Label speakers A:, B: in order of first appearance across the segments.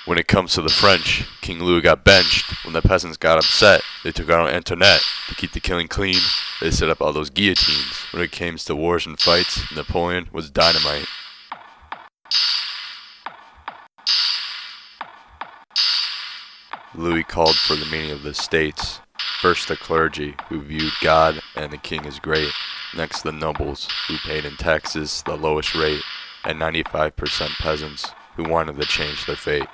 A: When it comes to the French, King Louis got benched. When the peasants got upset, they took out Antoinette. To keep the killing clean, they set up all those guillotines. When it came to wars and fights, Napoleon was dynamite. Louis called for the meeting of the states. First the clergy, who viewed God and the king as great. Next the nobles, who paid in taxes the lowest rate. And 95% peasants, who wanted to change their fate.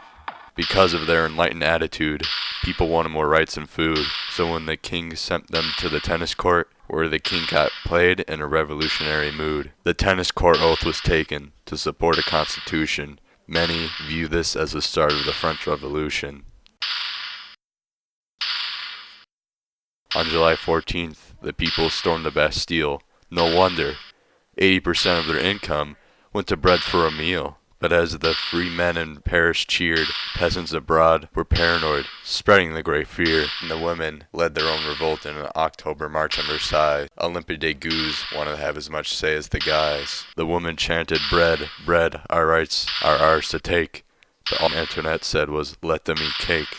A: Because of their enlightened attitude, people wanted more rights and food. So when the king sent them to the tennis court, where the king got played in a revolutionary mood, the tennis court oath was taken to support a constitution. Many view this as the start of the French Revolution. On July 14th, the people stormed the Bastille. No wonder. 80% of their income went to bread for a meal. But as the free men in Paris cheered, peasants abroad were paranoid, spreading the great fear, and the women led their own revolt in an October march on Versailles. Olympe de Gouges wanted to have as much say as the guys. The women chanted, "Bread, bread, our rights are ours to take." But all Antoinette said was, "Let them eat cake."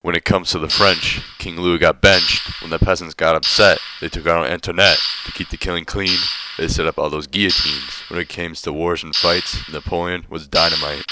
A: When it comes to the French, King Louis got benched. When the peasants got upset, they took out Antoinette. To keep the killing clean, they set up all those guillotines. When it came to wars and fights, Napoleon was dynamite.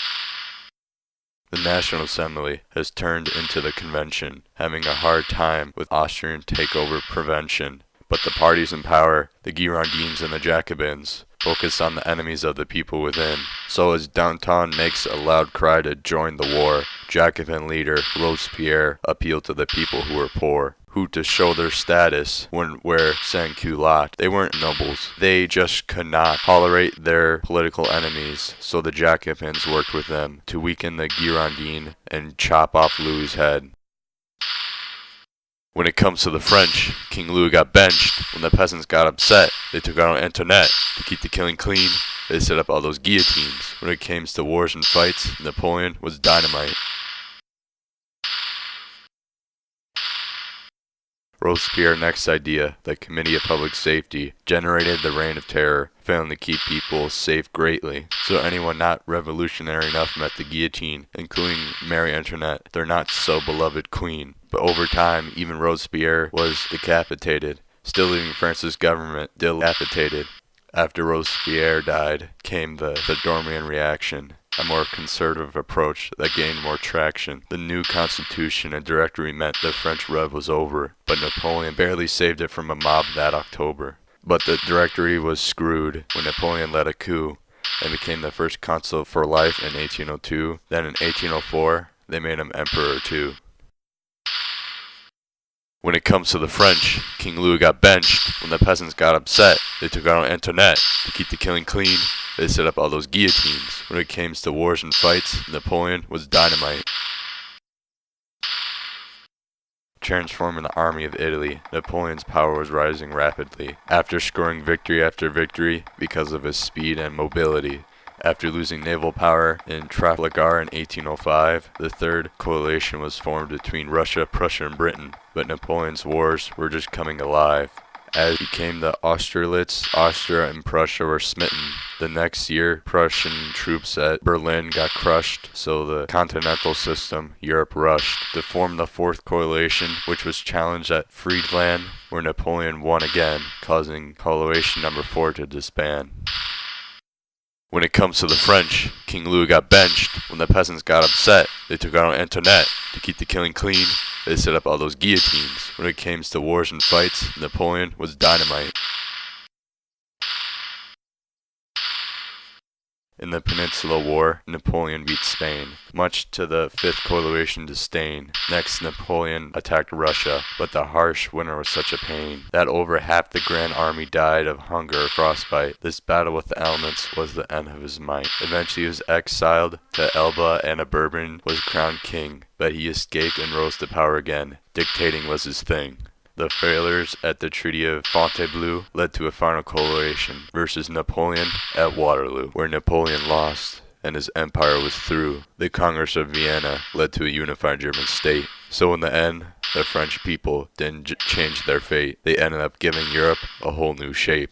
A: The National Assembly has turned into the convention, having a hard time with Austrian takeover prevention. But the parties in power, the Girondins and the Jacobins, focus on the enemies of the people within. So as Danton makes a loud cry to join the war, Jacobin leader Robespierre appealed to the people who were poor, who to show their status wouldn't wear sans-culotte. They weren't nobles. They just could not tolerate their political enemies, so the Jacobins worked with them to weaken the Girondins and chop off Louis's head. When it comes to the French, King Louis got benched. When the peasants got upset, they took out Antoinette. To keep the killing clean, they set up all those guillotines. When it came to wars and fights, Napoleon was dynamite. Robespierre's next idea, the Committee of Public Safety, generated the Reign of Terror, failing to keep people safe greatly. So anyone not revolutionary enough met the guillotine, including Marie Antoinette, their not so beloved queen. But over time, even Robespierre was decapitated, still leaving France's government dilapidated. After Robespierre died, came the Dormian reaction, a more conservative approach that gained more traction. The new constitution and directory meant the French Rev was over, but Napoleon barely saved it from a mob that October. But the directory was screwed when Napoleon led a coup and became the first consul for life in 1802. Then in 1804, they made him emperor too. When it comes to the French, King Louis got benched. When the peasants got upset, they took out Antoinette. To keep the killing clean, they set up all those guillotines. When it came to wars and fights, Napoleon was dynamite. Transforming the army of Italy, Napoleon's power was rising rapidly. After scoring victory after victory because of his speed and mobility, after losing naval power in Trafalgar in 1805, the Third Coalition was formed between Russia, Prussia, and Britain, but Napoleon's wars were just coming alive. As became the Austerlitz, Austria and Prussia were smitten. The next year, Prussian troops at Berlin got crushed, so the continental system, Europe, rushed to form the Fourth Coalition, which was challenged at Friedland, where Napoleon won again, causing Coalition number 4 to disband. When it comes to the French, King Louis got benched. When the peasants got upset, they took out Antoinette. To keep the killing clean, they set up all those guillotines. When it came to wars and fights, Napoleon was dynamite. In the Peninsula War, Napoleon beat Spain, much to the Fifth Coalition disdain. Next, Napoleon attacked Russia, but the harsh winter was such a pain that over half the Grand Army died of hunger or frostbite. This battle with the elements was the end of his might. Eventually he was exiled to Elba and a Bourbon was crowned king, but he escaped and rose to power again. Dictating was his thing. The failures at the Treaty of Fontainebleau led to a final coalition versus Napoleon at Waterloo, where Napoleon lost and his empire was through. The Congress of Vienna led to a unified German state. So in the end, the French people didn't change their fate. They ended up giving Europe a whole new shape.